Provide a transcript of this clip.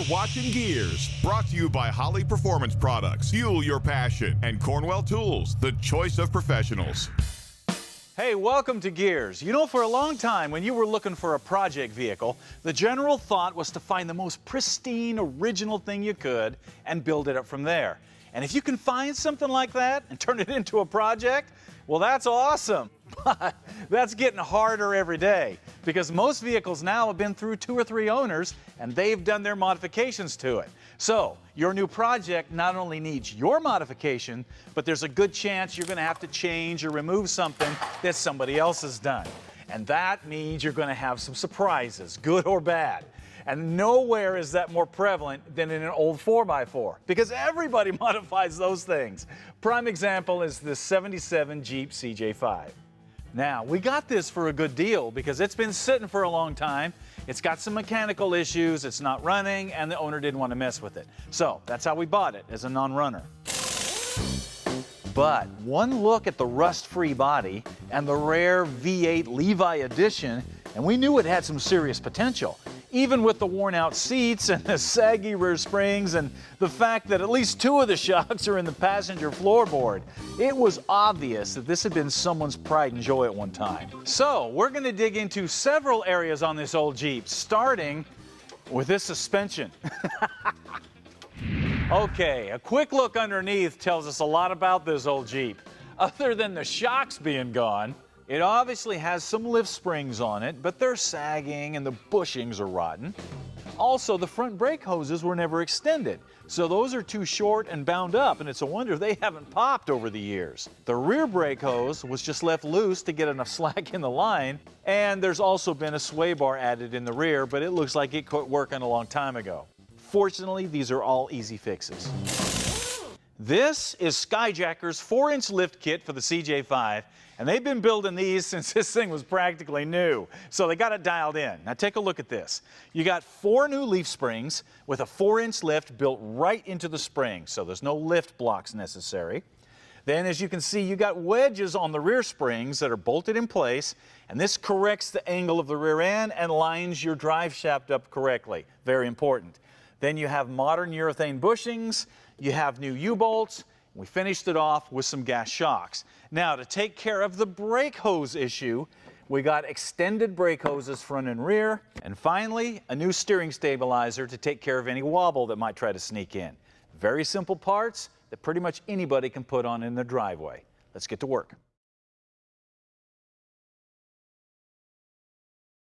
watching GearZ, brought to you by Holly Performance Products. Fuel your passion. And Cornwell Tools, the choice of professionals. Hey, welcome to GearZ. You know, for a long time, when you were looking for a project vehicle, the general thought was to find the most pristine, original thing you could and build it up from there. And if you can find something like that and turn it into a project, well, that's awesome. But that's getting harder every day because most vehicles now have been through 2 or 3 owners and they've done their modifications to it. So your new project not only needs your modification, but there's a good chance you're going to have to change or remove something that somebody else has done. And that means you're going to have some surprises, good or bad. And nowhere is that more prevalent than in an old 4x4 because everybody modifies those things. Prime example is the '77 Jeep CJ5. Now, we got this for a good deal because it's been sitting for a long time. It's got some mechanical issues, it's not running, and the owner didn't want to mess with it. So that's how we bought it, as a non-runner. But one look at the rust-free body and the rare V8 Levi edition, and we knew it had some serious potential. Even with the worn-out seats and the saggy rear springs and the fact that at least 2 of the shocks are in the passenger floorboard, it was obvious that this had been someone's pride and joy at one time. So we're going to dig into several areas on this old Jeep, starting with this suspension. Okay, a quick look underneath tells us a lot about this old Jeep. Other than the shocks being gone, it obviously has some lift springs on it, but they're sagging and the bushings are rotten. Also, the front brake hoses were never extended, so those are too short and bound up, and it's a wonder they haven't popped over the years. The rear brake hose was just left loose to get enough slack in the line, and there's also been a sway bar added in the rear, but it looks like it quit working a long time ago. Fortunately, these are all easy fixes. This is Skyjacker's 4-inch lift kit for the CJ5, and they've been building these since this thing was practically new. So they got it dialed in. Now take a look at this. You got 4 new leaf springs with a 4-inch lift built right into the spring, so there's no lift blocks necessary. Then, as you can see, you got wedges on the rear springs that are bolted in place, and this corrects the angle of the rear end and lines your drive shaft up correctly. Very important. Then you have modern urethane bushings, you have new U-bolts. We finished it off with some gas shocks. Now, to take care of the brake hose issue, we got extended brake hoses front and rear, and finally, a new steering stabilizer to take care of any wobble that might try to sneak in. Very simple parts that pretty much anybody can put on in their driveway. Let's get to work.